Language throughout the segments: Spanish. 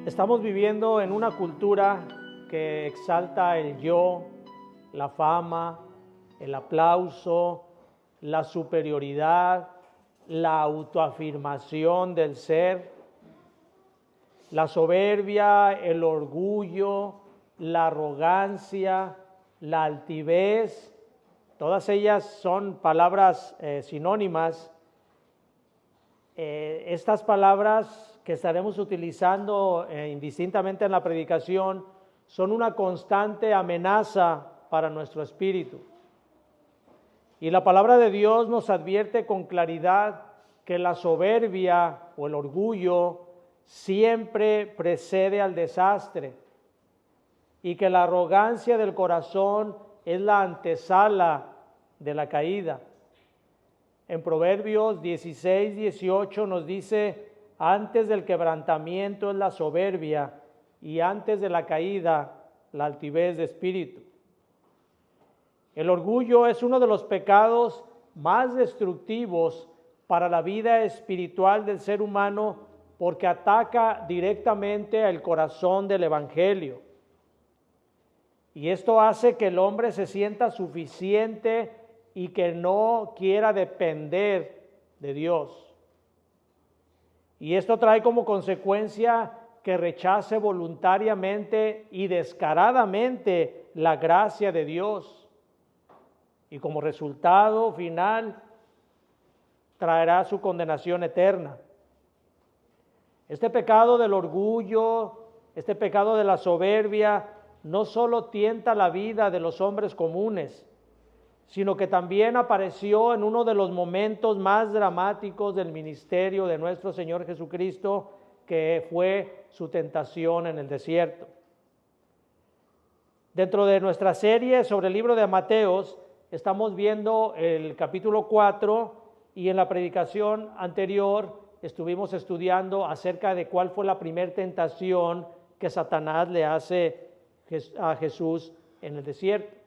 Estamos viviendo en una cultura que exalta el yo, la fama, el aplauso, la superioridad, la autoafirmación del ser, la soberbia, el orgullo, la arrogancia, la altivez. Todas ellas son palabras sinónimas. Estas palabras que estaremos utilizando indistintamente en la predicación son una constante amenaza para nuestro espíritu. Y la palabra de Dios nos advierte con claridad que la soberbia o el orgullo siempre precede al desastre y que la arrogancia del corazón es la antesala de la caída. En Proverbios 16:18 nos dice: antes del quebrantamiento es la soberbia, y antes de la caída la altivez de espíritu. El orgullo es uno de los pecados más destructivos para la vida espiritual del ser humano porque ataca directamente al corazón del evangelio. Y esto hace que el hombre se sienta suficiente y que no quiera depender de Dios. Y esto trae como consecuencia que rechace voluntariamente y descaradamente la gracia de Dios. Y como resultado final, traerá su condenación eterna. Este pecado del orgullo, este pecado de la soberbia, no solo tienta la vida de los hombres comunes, sino que también apareció en uno de los momentos más dramáticos del ministerio de nuestro Señor Jesucristo, que fue su tentación en el desierto. Dentro de nuestra serie sobre el libro de Mateos, estamos viendo el capítulo 4 y en la predicación anterior estuvimos estudiando acerca de cuál fue la primera tentación que Satanás le hace a Jesús en el desierto.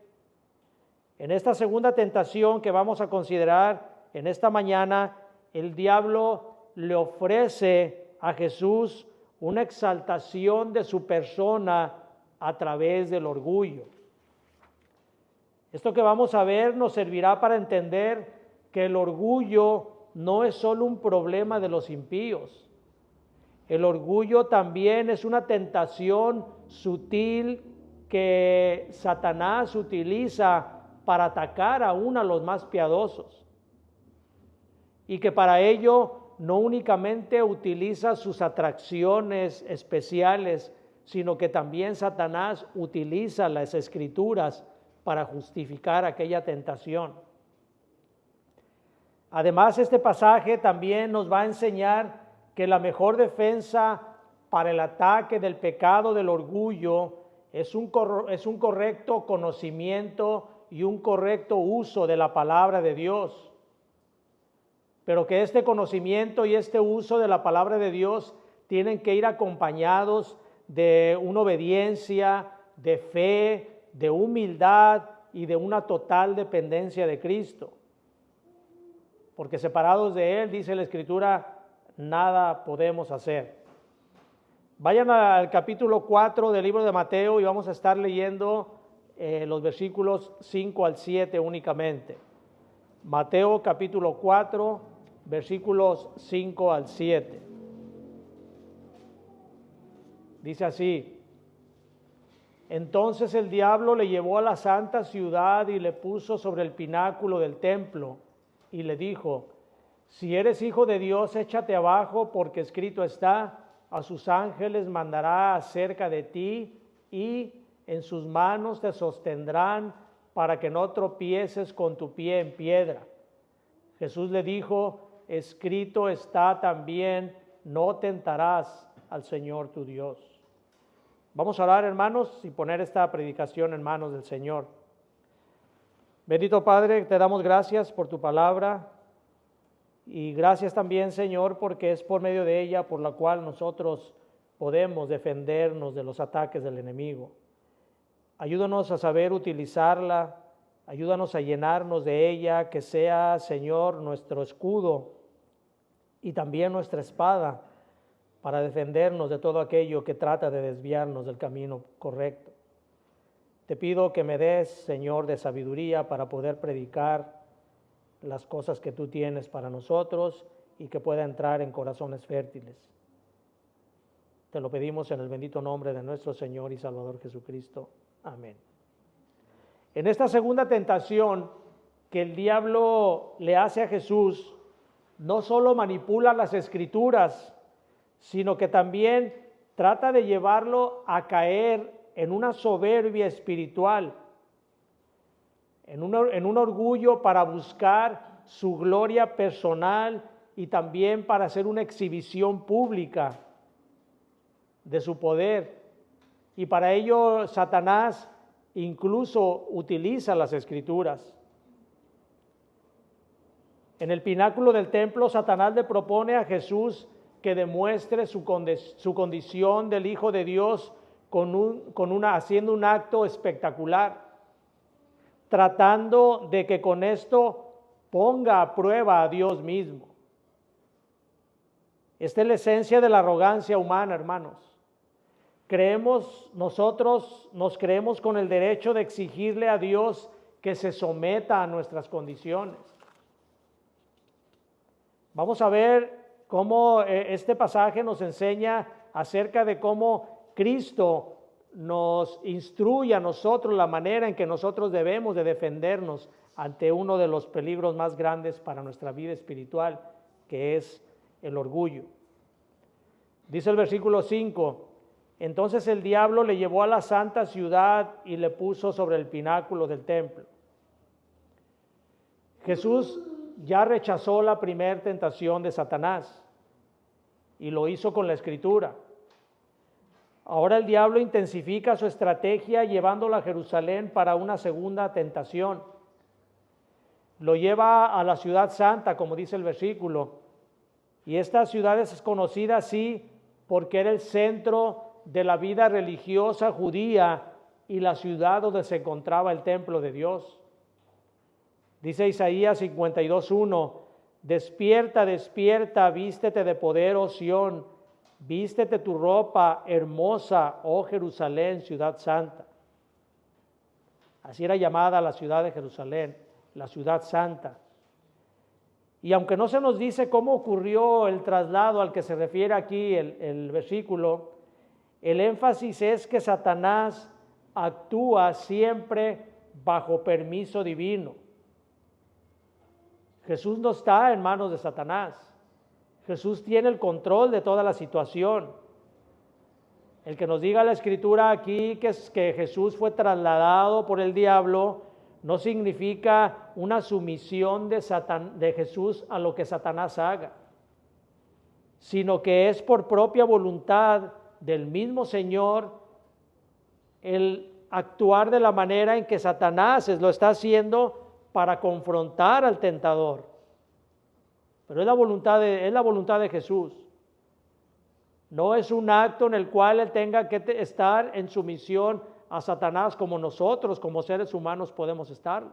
En esta segunda tentación que vamos a considerar en esta mañana, el diablo le ofrece a Jesús una exaltación de su persona a través del orgullo. Esto que vamos a ver nos servirá para entender que el orgullo no es solo un problema de los impíos. El orgullo también es una tentación sutil que Satanás utiliza para atacar aún a los más piadosos, y que para ello no únicamente utiliza sus atracciones especiales, sino que también Satanás utiliza las escrituras para justificar aquella tentación. Además, este pasaje también nos va a enseñar que la mejor defensa para el ataque del pecado del orgullo es un correcto conocimiento y un correcto uso de la palabra de Dios. Pero que este conocimiento y este uso de la palabra de Dios tienen que ir acompañados de una obediencia, de fe, de humildad y de una total dependencia de Cristo. Porque separados de Él, dice la Escritura, nada podemos hacer. Vayan al capítulo 4 del libro de Mateo y vamos a estar leyendo los versículos 5 al 7 únicamente. Mateo capítulo 4, versículos 5 al 7. Dice así: entonces el diablo le llevó a la santa ciudad y le puso sobre el pináculo del templo y le dijo: si eres hijo de Dios, échate abajo, porque escrito está: a sus ángeles mandará acerca de ti y en sus manos te sostendrán para que no tropieces con tu pie en piedra. Jesús le dijo: escrito está también: no tentarás al Señor tu Dios. Vamos a orar, hermanos, y poner esta predicación en manos del Señor. Bendito Padre, te damos gracias por tu palabra y gracias también, Señor, porque es por medio de ella por la cual nosotros podemos defendernos de los ataques del enemigo. Ayúdanos a saber utilizarla, ayúdanos a llenarnos de ella, que sea, Señor, nuestro escudo y también nuestra espada para defendernos de todo aquello que trata de desviarnos del camino correcto. Te pido que me des, Señor, de sabiduría para poder predicar las cosas que tú tienes para nosotros y que pueda entrar en corazones fértiles. Te lo pedimos en el bendito nombre de nuestro Señor y Salvador Jesucristo. Amén. En esta segunda tentación que el diablo le hace a Jesús, no solo manipula las Escrituras, sino que también trata de llevarlo a caer en una soberbia espiritual, en un orgullo para buscar su gloria personal y también para hacer una exhibición pública de su poder. Y para ello Satanás incluso utiliza las Escrituras. En el pináculo del templo, Satanás le propone a Jesús que demuestre su condición del Hijo de Dios haciendo un acto espectacular, tratando de que con esto ponga a prueba a Dios mismo. Esta es la esencia de la arrogancia humana, hermanos. Nosotros nos creemos con el derecho de exigirle a Dios que se someta a nuestras condiciones. Vamos a ver cómo este pasaje nos enseña acerca de cómo Cristo nos instruye a nosotros la manera en que nosotros debemos de defendernos ante uno de los peligros más grandes para nuestra vida espiritual, que es el orgullo. Dice el versículo 5, entonces el diablo le llevó a la santa ciudad y le puso sobre el pináculo del templo. Jesús ya rechazó la primera tentación de Satanás y lo hizo con la Escritura. Ahora el diablo intensifica su estrategia llevándola a Jerusalén para una segunda tentación. Lo lleva a la ciudad santa, como dice el versículo, y esta ciudad es conocida así porque era el centro de la vida religiosa judía y la ciudad donde se encontraba el templo de Dios. Dice Isaías 52:1, despierta, despierta, vístete de poder, oh Sión, vístete tu ropa hermosa, oh Jerusalén, ciudad santa. Así era llamada la ciudad de Jerusalén, la ciudad santa. Y aunque no se nos dice cómo ocurrió el traslado al que se refiere aquí el versículo, el énfasis es que Satanás actúa siempre bajo permiso divino. Jesús no está en manos de Satanás. Jesús tiene el control de toda la situación. El que nos diga la Escritura aquí que Jesús fue trasladado por el diablo no significa una sumisión de Jesús a lo que Satanás haga, sino que es por propia voluntad del mismo Señor el actuar de la manera en que Satanás lo está haciendo para confrontar al tentador. Pero es la voluntad de Jesús. No es un acto en el cual él tenga que estar en sumisión a Satanás como nosotros, como seres humanos, podemos estar.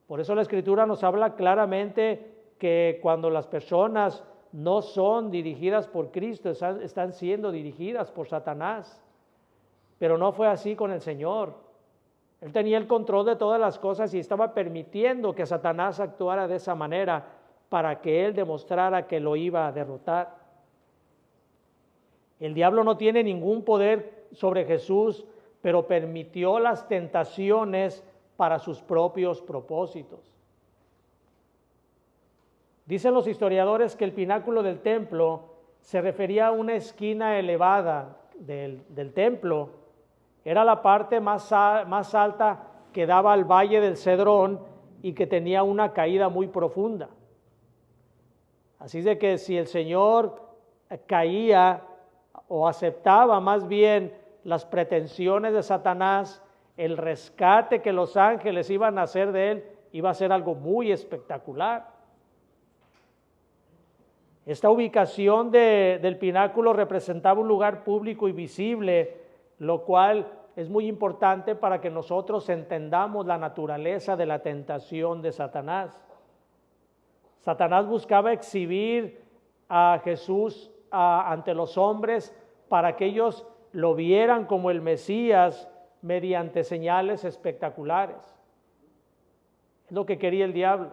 Por eso la Escritura nos habla claramente que cuando las personas no son dirigidas por Cristo, están siendo dirigidas por Satanás. Pero no fue así con el Señor. Él tenía el control de todas las cosas y estaba permitiendo que Satanás actuara de esa manera para que él demostrara que lo iba a derrotar. El diablo no tiene ningún poder sobre Jesús, pero permitió las tentaciones para sus propios propósitos. Dicen los historiadores que el pináculo del templo se refería a una esquina elevada del templo. Era la parte más alta que daba al valle del Cedrón y que tenía una caída muy profunda. Así de que si el Señor caía o aceptaba más bien las pretensiones de Satanás, el rescate que los ángeles iban a hacer de él iba a ser algo muy espectacular. Esta ubicación del pináculo representaba un lugar público y visible, lo cual es muy importante para que nosotros entendamos la naturaleza de la tentación de Satanás. Satanás buscaba exhibir a Jesús ante los hombres para que ellos lo vieran como el Mesías mediante señales espectaculares. Es lo que quería el diablo,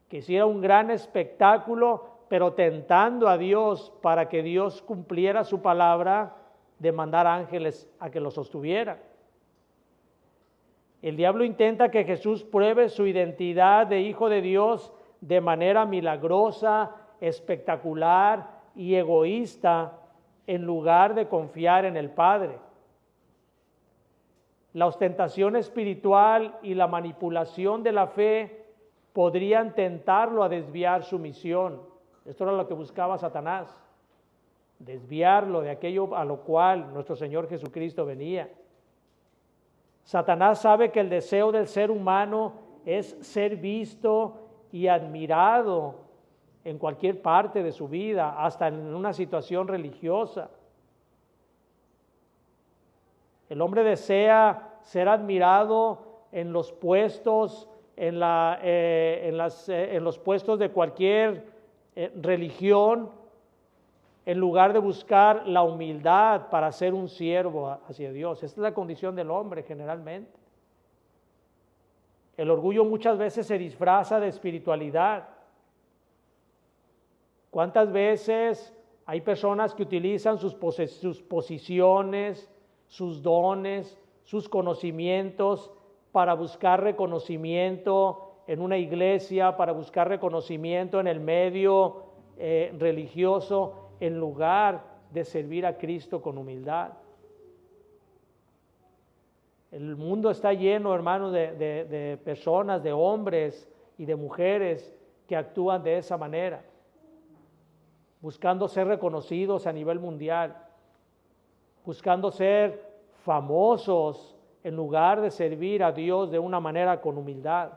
que hiciera un gran espectáculo, pero tentando a Dios para que Dios cumpliera su palabra de mandar ángeles a que lo sostuvieran. El diablo intenta que Jesús pruebe su identidad de Hijo de Dios de manera milagrosa, espectacular y egoísta, en lugar de confiar en el Padre. La ostentación espiritual y la manipulación de la fe podrían tentarlo a desviar su misión. Esto era lo que buscaba Satanás, desviarlo de aquello a lo cual nuestro Señor Jesucristo venía. Satanás sabe que el deseo del ser humano es ser visto y admirado en cualquier parte de su vida, hasta en una situación religiosa. El hombre desea ser admirado en los puestos, en los puestos de cualquier religión, en lugar de buscar la humildad para ser un siervo hacia Dios. Esta es la condición del hombre generalmente. El orgullo muchas veces se disfraza de espiritualidad. ¿Cuántas veces hay personas que utilizan sus posiciones, sus dones, sus conocimientos para buscar reconocimiento en una iglesia, para buscar reconocimiento en el medio religioso, en lugar de servir a Cristo con humildad? El mundo está lleno, hermanos, de personas, de hombres y de mujeres que actúan de esa manera, buscando ser reconocidos a nivel mundial, buscando ser famosos en lugar de servir a Dios de una manera con humildad.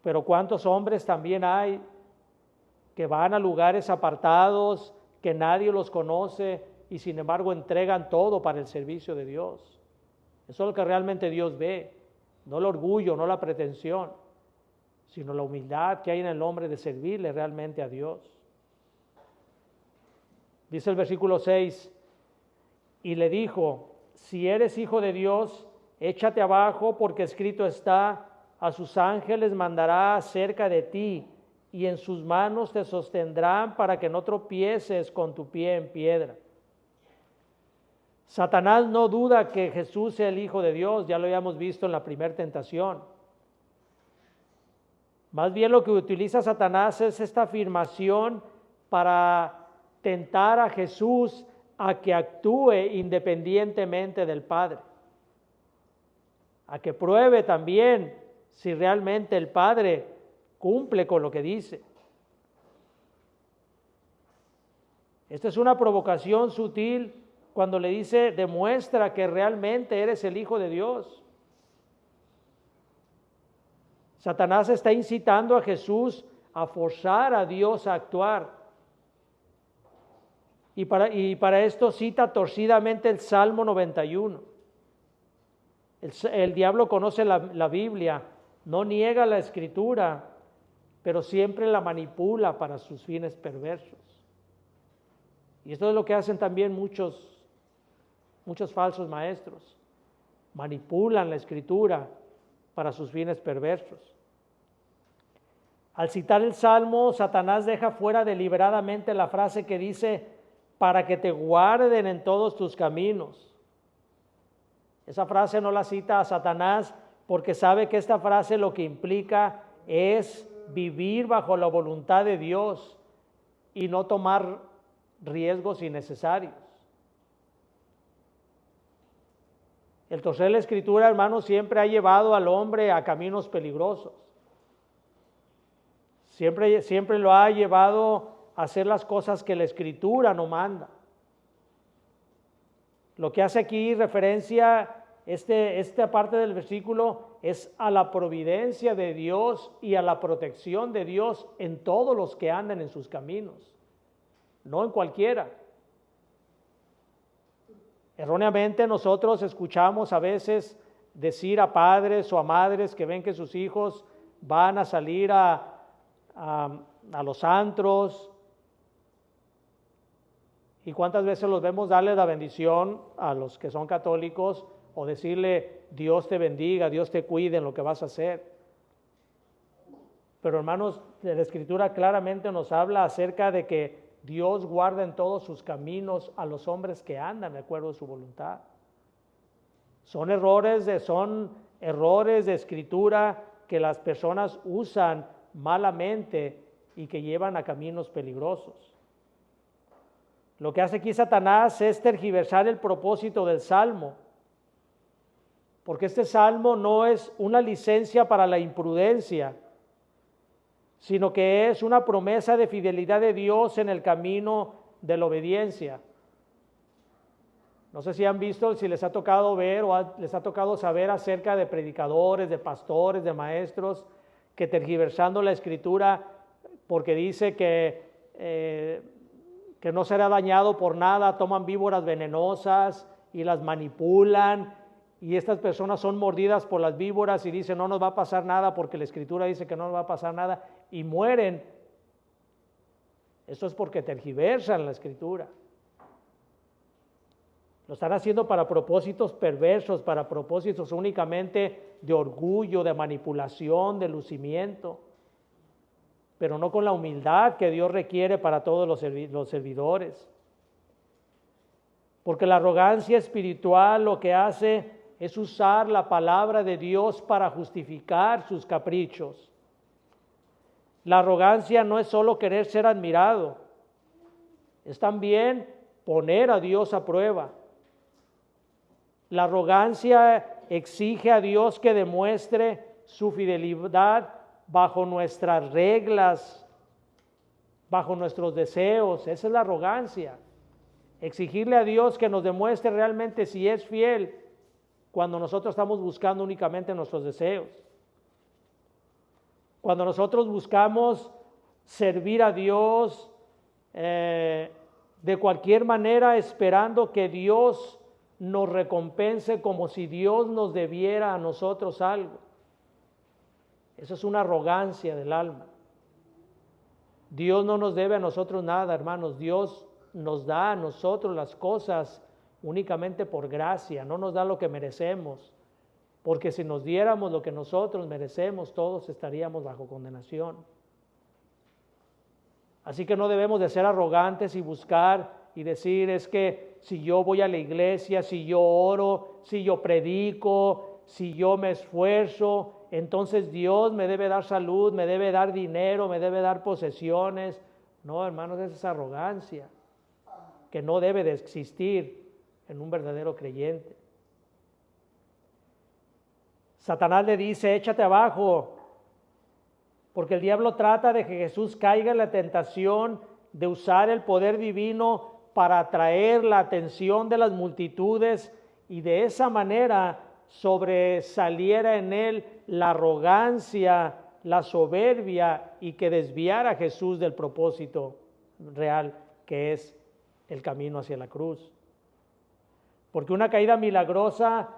Pero ¿cuántos hombres también hay que van a lugares apartados, que nadie los conoce y sin embargo entregan todo para el servicio de Dios? Eso es lo que realmente Dios ve, no el orgullo, no la pretensión, sino la humildad que hay en el hombre de servirle realmente a Dios. Dice el versículo 6, y le dijo: si eres hijo de Dios, échate abajo, porque escrito está: a sus ángeles mandará acerca de ti, y en sus manos te sostendrán para que no tropieces con tu pie en piedra. Satanás no duda que Jesús sea el Hijo de Dios, ya lo habíamos visto en la primera tentación. Más bien lo que utiliza Satanás es esta afirmación para tentar a Jesús a que actúe independientemente del Padre, a que pruebe también si realmente el Padre cumple con lo que dice. Esta es una provocación sutil cuando le dice: demuestra que realmente eres el Hijo de Dios. Satanás está incitando a Jesús a forzar a Dios a actuar. Y para esto cita torcidamente el Salmo 91. El diablo conoce la Biblia, no niega la Escritura, pero siempre la manipula para sus fines perversos. Y esto es lo que hacen también muchos falsos maestros. Manipulan la Escritura para sus fines perversos. Al citar el Salmo, Satanás deja fuera deliberadamente la frase que dice: para que te guarden en todos tus caminos. Esa frase no la cita a Satanás porque sabe que esta frase lo que implica es vivir bajo la voluntad de Dios y no tomar riesgos innecesarios. El torcer la Escritura, hermanos, siempre ha llevado al hombre a caminos peligrosos. Siempre lo ha llevado a hacer las cosas que la Escritura no manda. Lo que hace aquí referencia esta parte del versículo es a la providencia de Dios y a la protección de Dios en todos los que andan en sus caminos, no en cualquiera. Erróneamente nosotros escuchamos a veces decir a padres o a madres que ven que sus hijos van a salir a los antros ¿Y cuántas veces los vemos darle la bendición a los que son católicos o decirle Dios te bendiga, Dios te cuide en lo que vas a hacer? Pero hermanos, la Escritura claramente nos habla acerca de que Dios guarda en todos sus caminos a los hombres que andan de acuerdo a su voluntad. Son errores de escritura que las personas usan malamente y que llevan a caminos peligrosos. Lo que hace aquí Satanás es tergiversar el propósito del Salmo, porque este Salmo no es una licencia para la imprudencia, sino que es una promesa de fidelidad de Dios en el camino de la obediencia. No sé si han visto, si les ha tocado ver o les ha tocado saber acerca de predicadores, de pastores, de maestros, que tergiversando la Escritura, porque dice que no será dañado por nada, toman víboras venenosas y las manipulan, y estas personas son mordidas por las víboras y dicen no nos va a pasar nada porque la Escritura dice que no nos va a pasar nada y mueren. Esto es porque tergiversan la Escritura. Lo están haciendo para propósitos perversos, para propósitos únicamente de orgullo, de manipulación, de lucimiento, pero no con la humildad que Dios requiere para todos los servidores. Porque la arrogancia espiritual lo que hace es usar la palabra de Dios para justificar sus caprichos. La arrogancia no es solo querer ser admirado, es también poner a Dios a prueba. La arrogancia exige a Dios que demuestre su fidelidad bajo nuestras reglas, bajo nuestros deseos. Esa es la arrogancia. Exigirle a Dios que nos demuestre realmente si es fiel cuando nosotros estamos buscando únicamente nuestros deseos. Cuando nosotros buscamos servir a Dios de cualquier manera esperando que Dios nos recompense como si Dios nos debiera a nosotros algo. Eso es una arrogancia del alma. Dios no nos debe a nosotros nada, hermanos. Dios nos da a nosotros las cosas únicamente por gracia, no nos da lo que merecemos, porque si nos diéramos lo que nosotros merecemos, todos estaríamos bajo condenación. Así que no debemos de ser arrogantes y buscar y decir es que si yo voy a la iglesia, si yo oro, si yo predico, si yo me esfuerzo, entonces Dios me debe dar salud, me debe dar dinero, me debe dar posesiones. No, hermanos, esa es arrogancia que no debe de existir en un verdadero creyente. Satanás le dice, échate abajo, porque el diablo trata de que Jesús caiga en la tentación de usar el poder divino para atraer la atención de las multitudes y de esa manera sobresaliera en él la arrogancia, la soberbia y que desviara a Jesús del propósito real que es el camino hacia la cruz. Porque una caída milagrosa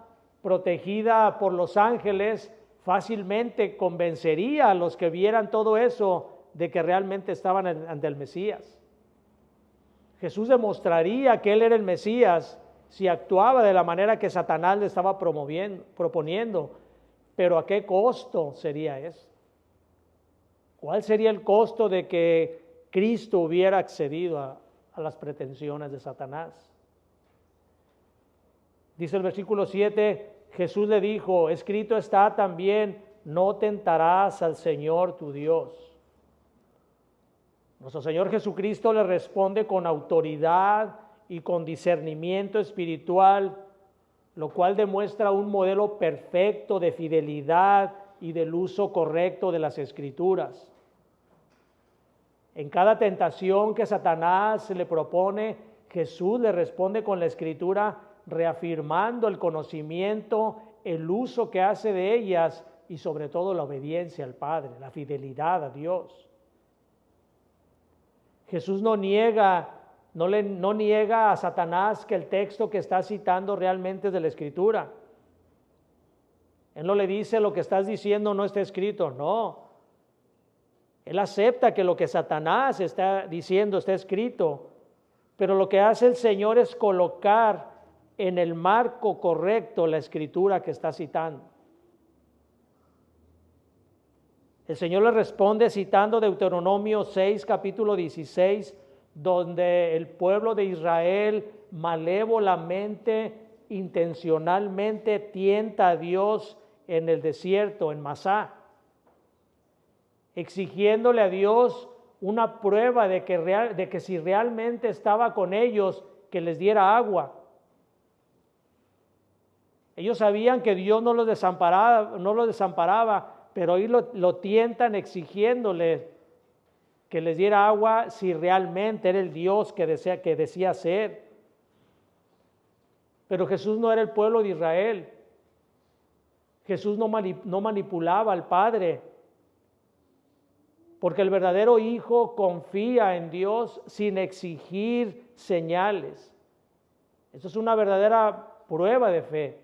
protegida por los ángeles fácilmente convencería a los que vieran todo eso de que realmente estaban ante el Mesías. Jesús demostraría que Él era el Mesías si actuaba de la manera que Satanás le estaba proponiendo. Pero ¿a qué costo sería eso? ¿Cuál sería el costo de que Cristo hubiera accedido a las pretensiones de Satanás? Dice el versículo 7, Jesús le dijo, escrito está también, no tentarás al Señor tu Dios. Nuestro Señor Jesucristo le responde con autoridad y con discernimiento espiritual, lo cual demuestra un modelo perfecto de fidelidad y del uso correcto de las Escrituras. En cada tentación que Satanás le propone, Jesús le responde con la Escritura, reafirmando el conocimiento, el uso que hace de ellas y sobre todo la obediencia al Padre, la fidelidad a Dios. Jesús no niega a Satanás que el texto que está citando realmente es de la Escritura. Él no le dice lo que estás diciendo no está escrito, no. Él acepta que lo que Satanás está diciendo está escrito, Pero lo que hace el Señor es colocar en el marco correcto la escritura que está citando. El Señor le responde citando Deuteronomio 6, capítulo 16, donde el pueblo de Israel malévolamente, intencionalmente tienta a Dios en el desierto, en Masá, exigiéndole a Dios una prueba de que si realmente estaba con ellos, que les diera agua. Ellos sabían que Dios no los desamparaba, pero ahí lo tientan exigiéndole que les diera agua si realmente era el Dios que decía ser. Pero Jesús no era el pueblo de Israel. Jesús no manipulaba al Padre, porque el verdadero hijo confía en Dios sin exigir señales. Eso es una verdadera prueba de fe,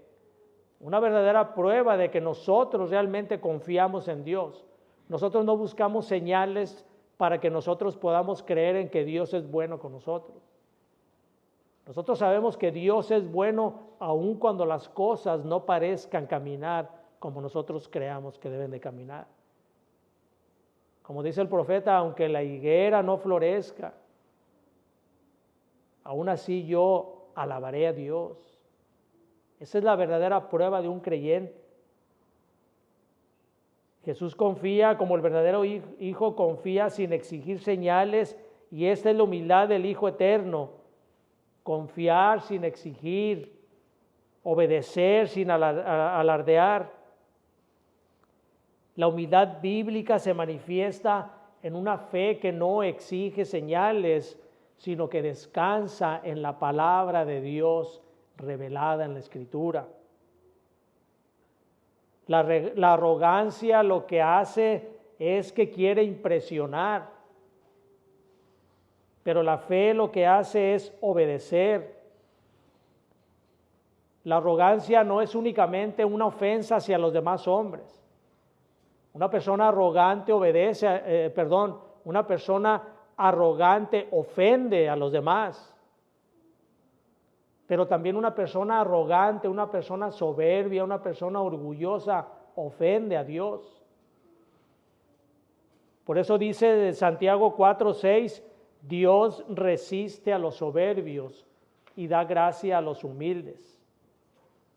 una verdadera prueba de que nosotros realmente confiamos en Dios. Nosotros no buscamos señales para que nosotros podamos creer en que Dios es bueno con nosotros. Nosotros sabemos que Dios es bueno aun cuando las cosas no parezcan caminar como nosotros creamos que deben de caminar. Como dice el profeta, aunque la higuera no florezca, aún así yo alabaré a Dios. Esa es la verdadera prueba de un creyente. Jesús confía como el verdadero Hijo confía sin exigir señales, y esta es la humildad del Hijo eterno. Confiar sin exigir, obedecer sin alardear. La humildad bíblica se manifiesta en una fe que no exige señales, sino que descansa en la palabra de Dios revelada en la Escritura. La arrogancia lo que hace es que quiere impresionar, pero la fe lo que hace es obedecer. La arrogancia no es únicamente una ofensa hacia los demás hombres. Una persona arrogante una persona arrogante ofende a los demás. Pero también una persona arrogante, una persona soberbia, una persona orgullosa ofende a Dios. Por eso dice Santiago 4:6, Dios resiste a los soberbios y da gracia a los humildes.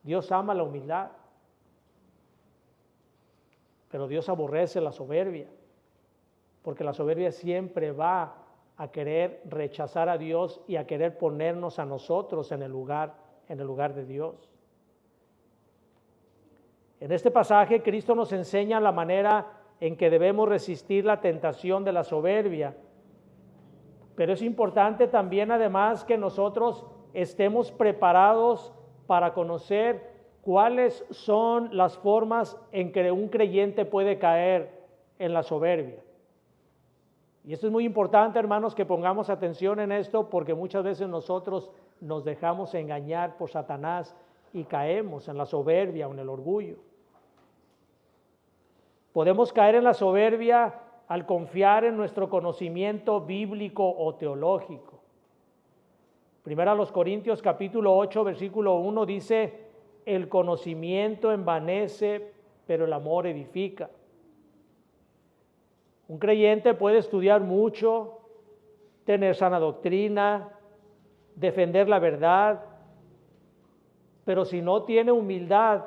Dios ama la humildad, pero Dios aborrece la soberbia, porque la soberbia siempre va a querer rechazar a Dios y a querer ponernos a nosotros en el lugar de Dios. En este pasaje Cristo nos enseña la manera en que debemos resistir la tentación de la soberbia, pero es importante también además que nosotros estemos preparados para conocer cuáles son las formas en que un creyente puede caer en la soberbia. Y esto es muy importante, hermanos, que pongamos atención en esto, porque muchas veces nosotros nos dejamos engañar por Satanás y caemos en la soberbia o en el orgullo. Podemos caer en la soberbia al confiar en nuestro conocimiento bíblico o teológico. Primero a los Corintios capítulo 8, versículo 1 dice, el conocimiento envanece, pero el amor edifica. Un creyente puede estudiar mucho, tener sana doctrina, defender la verdad, pero si no tiene humildad,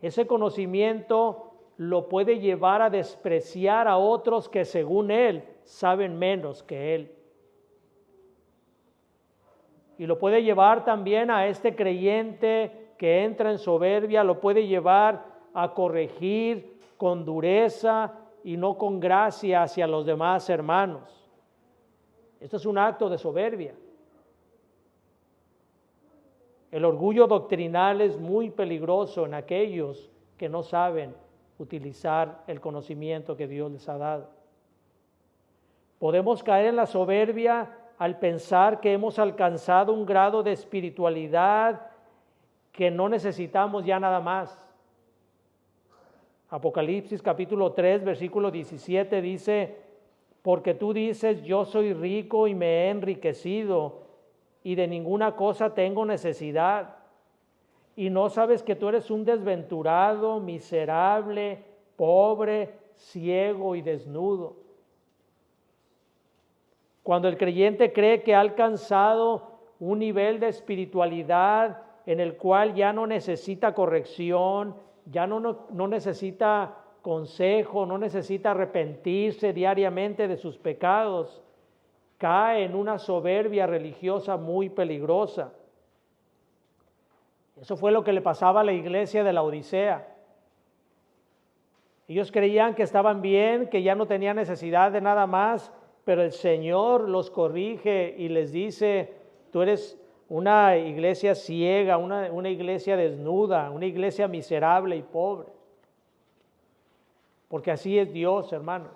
ese conocimiento lo puede llevar a despreciar a otros que según él saben menos que él. Y lo puede llevar también a este creyente que entra en soberbia, lo puede llevar a corregir con dureza y no con gracia hacia los demás hermanos. Esto es un acto de soberbia. El orgullo doctrinal es muy peligroso en aquellos que no saben utilizar el conocimiento que Dios les ha dado. Podemos caer en la soberbia al pensar que hemos alcanzado un grado de espiritualidad que no necesitamos ya nada más. Apocalipsis capítulo 3, versículo 17 dice, porque tú dices, yo soy rico y me he enriquecido y de ninguna cosa tengo necesidad. Y no sabes que tú eres un desventurado, miserable, pobre, ciego y desnudo. Cuando el creyente cree que ha alcanzado un nivel de espiritualidad en el cual ya no necesita corrección, ya no necesita consejo, no necesita arrepentirse diariamente de sus pecados, cae en una soberbia religiosa muy peligrosa. Eso fue lo que le pasaba a la iglesia de la Odisea. Ellos creían que estaban bien, que ya no tenían necesidad de nada más, pero el Señor los corrige y les dice: tú eres una iglesia ciega, una iglesia desnuda, una iglesia miserable y pobre. Porque así es Dios, hermanos.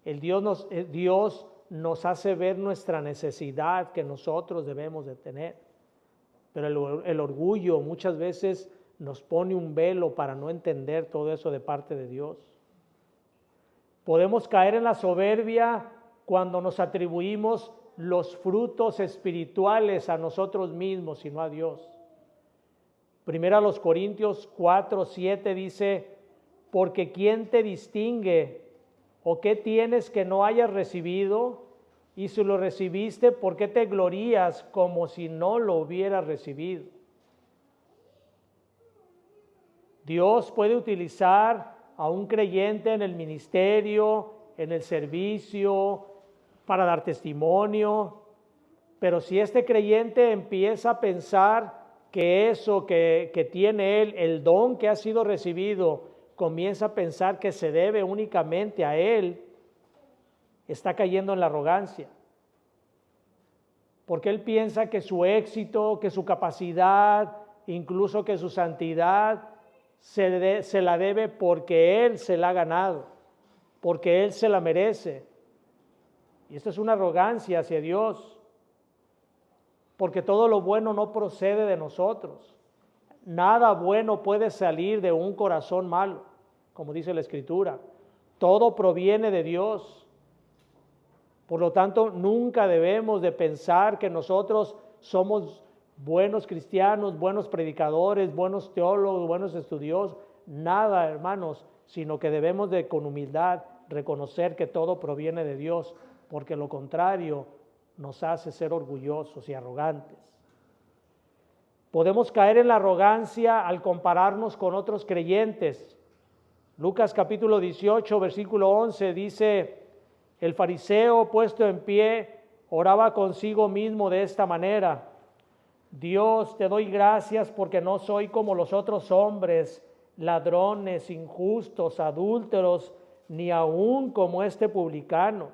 Dios nos hace ver nuestra necesidad que nosotros debemos de tener. Pero el orgullo muchas veces nos pone un velo para no entender todo eso de parte de Dios. Podemos caer en la soberbia cuando nos atribuimos los frutos espirituales a nosotros mismos y no a Dios. Primero a los Corintios 4:7 dice: porque ¿quién te distingue? ¿O qué tienes que no hayas recibido? Y si lo recibiste, ¿por qué te glorías como si no lo hubieras recibido? Dios puede utilizar a un creyente en el ministerio, en el servicio, para dar testimonio, pero si este creyente empieza a pensar que eso que tiene él, el don que ha sido recibido, comienza a pensar que se debe únicamente a él, está cayendo en la arrogancia. Porque él piensa que su éxito, que su capacidad, incluso que su santidad, se la debe porque él se la ha ganado, porque él se la merece. Y esto es una arrogancia hacia Dios, porque todo lo bueno no procede de nosotros. Nada bueno puede salir de un corazón malo, como dice la Escritura. Todo proviene de Dios. Por lo tanto, nunca debemos de pensar que nosotros somos buenos cristianos, buenos predicadores, buenos teólogos, buenos estudiosos. Nada, hermanos, sino que debemos de con humildad reconocer que todo proviene de Dios, porque lo contrario nos hace ser orgullosos y arrogantes. Podemos caer en la arrogancia al compararnos con otros creyentes. Lucas capítulo 18, versículo 11 dice: el fariseo puesto en pie oraba consigo mismo de esta manera: Dios, te doy gracias porque no soy como los otros hombres, ladrones, injustos, adúlteros, ni aún como este publicano.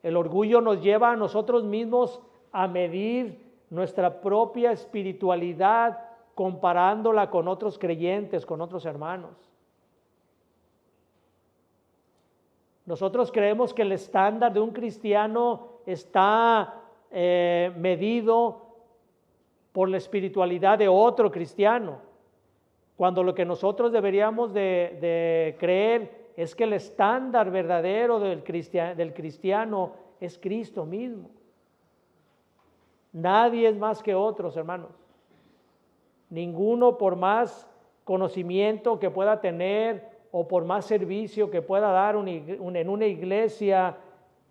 El orgullo nos lleva a nosotros mismos a medir nuestra propia espiritualidad comparándola con otros creyentes, con otros hermanos. Nosotros creemos que el estándar de un cristiano está medido por la espiritualidad de otro cristiano, cuando lo que nosotros deberíamos de creer es que el estándar verdadero del cristiano es Cristo mismo. Nadie es más que otros, hermanos. Ninguno, por más conocimiento que pueda tener o por más servicio que pueda dar en una iglesia,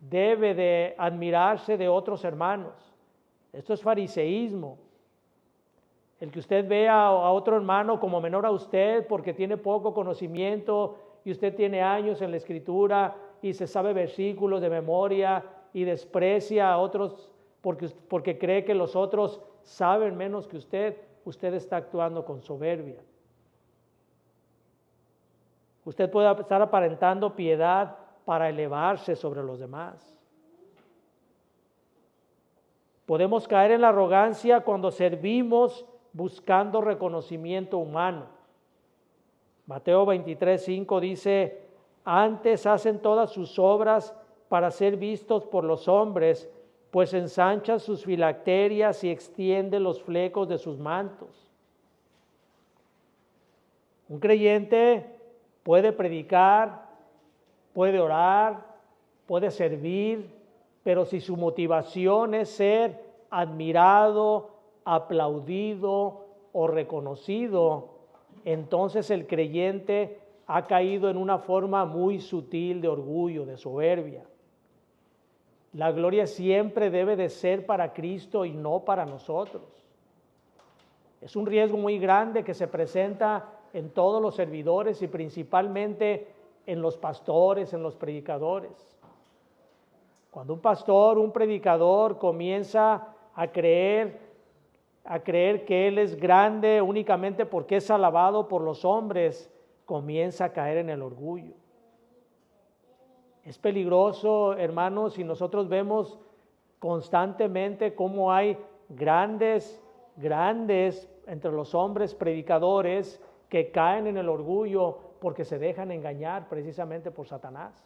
debe de admirarse de otros hermanos. Esto es fariseísmo. El que usted vea a otro hermano como menor a usted porque tiene poco conocimiento y usted tiene años en la Escritura y se sabe versículos de memoria y desprecia a otros porque cree que los otros saben menos que usted está actuando con soberbia. Usted puede estar aparentando piedad para elevarse sobre los demás. Podemos caer en la arrogancia cuando servimos buscando reconocimiento humano. Mateo 23:5 dice: antes hacen todas sus obras para ser vistos por los hombres, pues ensanchan sus filacterias y extienden los flecos de sus mantos. Un creyente puede predicar, puede orar, puede servir, Pero si su motivación es ser admirado, aplaudido o reconocido, entonces el creyente ha caído en una forma muy sutil de orgullo, de soberbia. La gloria siempre debe de ser para Cristo y no para nosotros. Es un riesgo muy grande que se presenta en todos los servidores y principalmente en los pastores, en los predicadores. Cuando un pastor, un predicador comienza a creer que él es grande únicamente porque es alabado por los hombres, comienza a caer en el orgullo. Es peligroso, hermanos, si nosotros vemos constantemente cómo hay grandes entre los hombres predicadores que caen en el orgullo porque se dejan engañar precisamente por Satanás.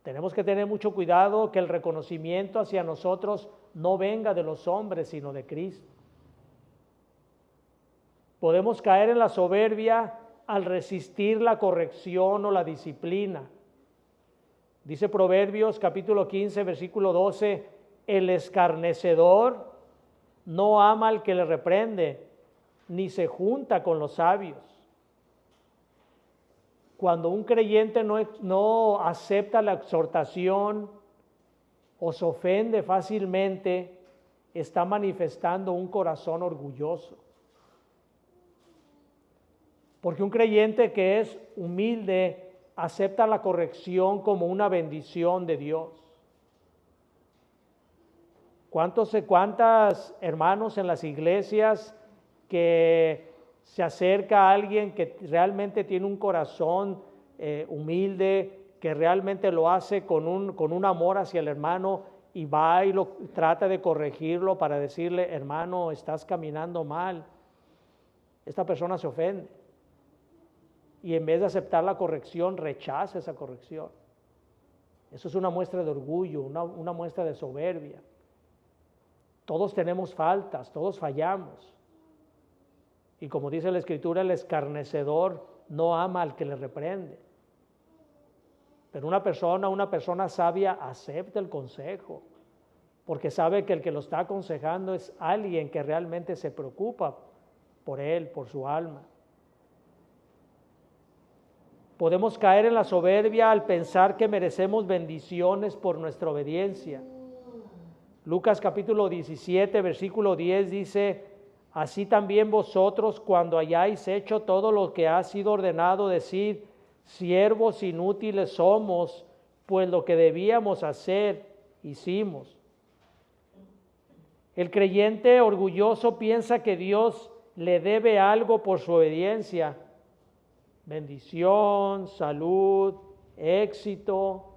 Tenemos que tener mucho cuidado que el reconocimiento hacia nosotros no venga de los hombres, sino de Cristo. Podemos caer en la soberbia al resistir la corrección o la disciplina. Dice Proverbios capítulo 15, versículo 12, el escarnecedor no ama al que le reprende, ni se junta con los sabios. Cuando un creyente no acepta la exhortación o se ofende fácilmente, está manifestando un corazón orgulloso. Porque un creyente que es humilde acepta la corrección como una bendición de Dios. ¿Cuántas hermanos en las iglesias que se acerca a alguien que realmente tiene un corazón humilde, que realmente lo hace con un amor hacia el hermano y va y lo trata de corregirlo para decirle, hermano, estás caminando mal? Esta persona se ofende y en vez de aceptar la corrección, rechaza esa corrección. Eso es una muestra de orgullo, una muestra de soberbia. Todos tenemos faltas, todos fallamos. Y como dice la Escritura, el escarnecedor no ama al que le reprende. Pero una persona sabia acepta el consejo, porque sabe que el que lo está aconsejando es alguien que realmente se preocupa por él, por su alma. Podemos caer en la soberbia al pensar que merecemos bendiciones por nuestra obediencia. Lucas capítulo 17, versículo 10 dice, así también vosotros cuando hayáis hecho todo lo que ha sido ordenado, decid, siervos inútiles somos, pues lo que debíamos hacer, hicimos. El creyente orgulloso piensa que Dios le debe algo por su obediencia. Bendición, salud, éxito,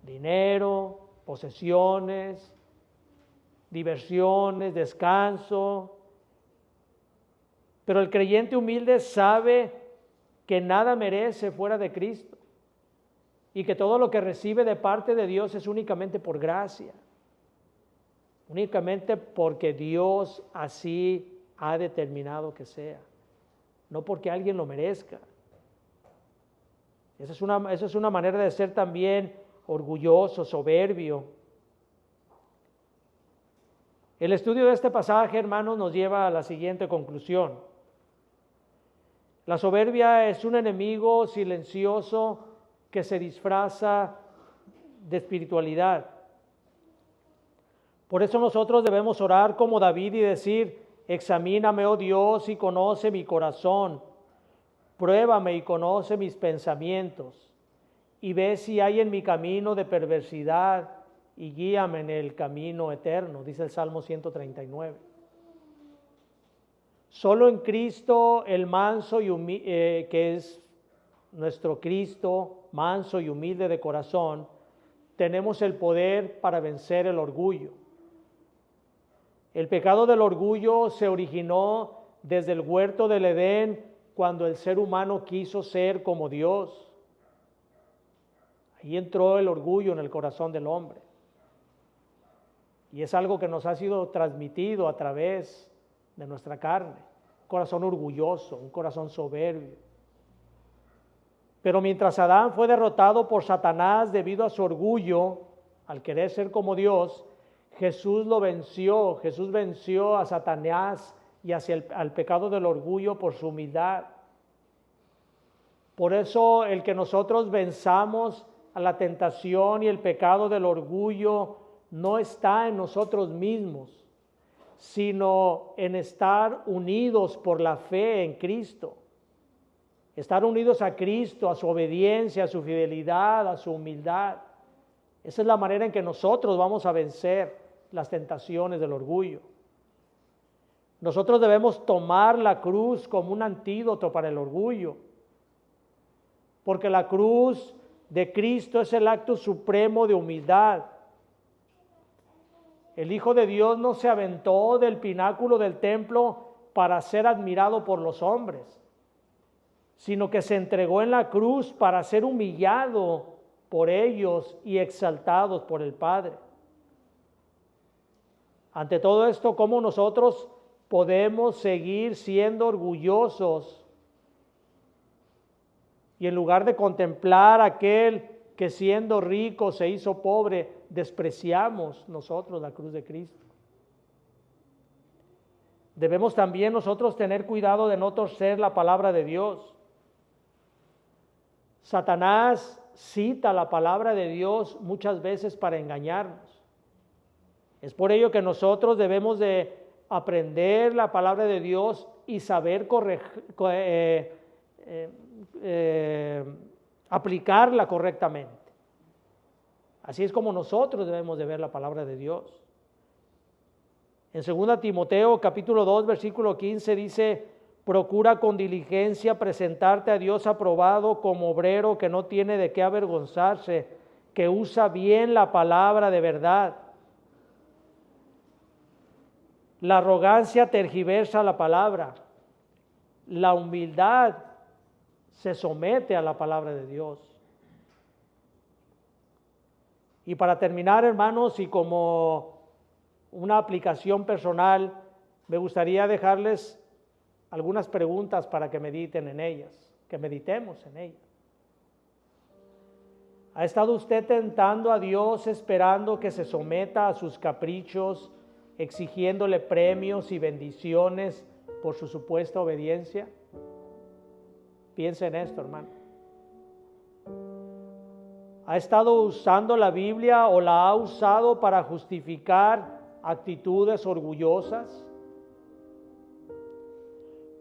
dinero, posesiones, diversiones, descanso. Pero el creyente humilde sabe que nada merece fuera de Cristo y que todo lo que recibe de parte de Dios es únicamente por gracia, únicamente porque Dios así ha determinado que sea, no porque alguien lo merezca. Esa es una manera de ser también orgulloso, soberbio. El estudio de este pasaje, hermanos, nos lleva a la siguiente conclusión. La soberbia es un enemigo silencioso que se disfraza de espiritualidad. Por eso nosotros debemos orar como David y decir, examíname, oh Dios, y conoce mi corazón. Pruébame y conoce mis pensamientos, y ve si hay en mi camino de perversidad, y guíame en el camino eterno, dice el Salmo 139. Solo en Cristo, el manso y que es nuestro Cristo, manso y humilde de corazón, tenemos el poder para vencer el orgullo. El pecado del orgullo se originó desde el huerto del Edén, cuando el ser humano quiso ser como Dios. Ahí entró el orgullo en el corazón del hombre. Y es algo que nos ha sido transmitido a través de nuestra carne. Un corazón orgulloso, un corazón soberbio. Pero mientras Adán fue derrotado por Satanás debido a su orgullo, al querer ser como Dios, Jesús lo venció. Jesús venció a Satanás y al pecado del orgullo por su humildad. Por eso el que nosotros venzamos a la tentación y el pecado del orgullo no está en nosotros mismos, sino en estar unidos por la fe en Cristo. Estar unidos a Cristo, a su obediencia, a su fidelidad, a su humildad. Esa es la manera en que nosotros vamos a vencer las tentaciones del orgullo. Nosotros debemos tomar la cruz como un antídoto para el orgullo, porque la cruz de Cristo es el acto supremo de humildad. El Hijo de Dios no se aventó del pináculo del templo para ser admirado por los hombres, sino que se entregó en la cruz para ser humillado por ellos y exaltados por el Padre. Ante todo esto, ¿cómo nosotros podemos seguir siendo orgullosos? Y en lugar de contemplar a aquel que siendo rico se hizo pobre, despreciamos nosotros la cruz de Cristo. Debemos también nosotros tener cuidado de no torcer la palabra de Dios. Satanás cita la palabra de Dios muchas veces para engañarnos. Es por ello que nosotros debemos de aprender la palabra de Dios y saber aplicarla correctamente. Así es como nosotros debemos de ver la palabra de Dios. En 2 Timoteo capítulo 2 versículo 15 dice: procura con diligencia presentarte a Dios aprobado como obrero que no tiene de qué avergonzarse, que usa bien la palabra de verdad. La arrogancia tergiversa la palabra. La humildad se somete a la palabra de Dios. Y para terminar, hermanos, y como una aplicación personal, me gustaría dejarles algunas preguntas para que mediten en ellas, que meditemos en ellas. ¿Ha estado usted tentando a Dios esperando que se someta a sus caprichos, exigiéndole premios y bendiciones por su supuesta obediencia? Piensa en esto, hermano. ¿Ha estado usando la Biblia o la ha usado para justificar actitudes orgullosas?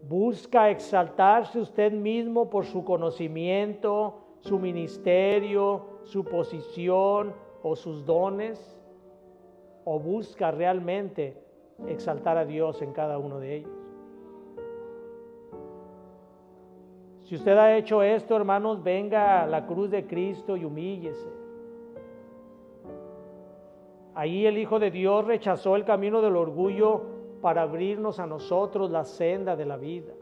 ¿Busca exaltarse usted mismo por su conocimiento, su ministerio, su posición o sus dones? ¿O busca realmente exaltar a Dios en cada uno de ellos? Si usted ha hecho esto, hermanos, venga a la cruz de Cristo y humíllese. Ahí el Hijo de Dios rechazó el camino del orgullo para abrirnos a nosotros la senda de la vida.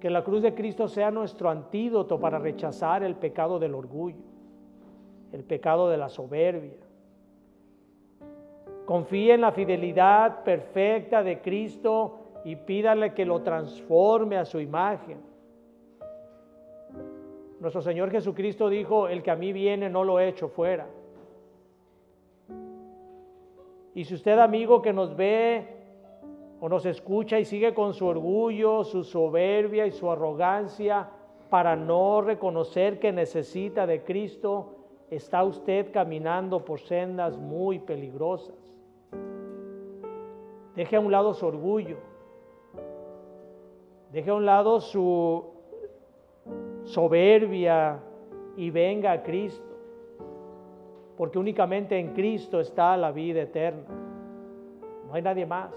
Que la cruz de Cristo sea nuestro antídoto para rechazar el pecado del orgullo, el pecado de la soberbia. Confíe en la fidelidad perfecta de Cristo y pídale que lo transforme a su imagen. Nuestro Señor Jesucristo dijo: el que a mí viene no lo echo fuera. Y si usted, amigo, que nos ve o nos escucha y sigue con su orgullo, su soberbia y su arrogancia para no reconocer que necesita de Cristo, está usted caminando por sendas muy peligrosas. Deje a un lado su orgullo, deje a un lado su soberbia y venga a Cristo, porque únicamente en Cristo está la vida eterna. No hay nadie más,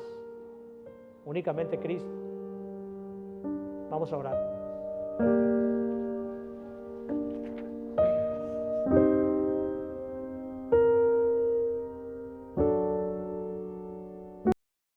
únicamente Cristo. Vamos a orar.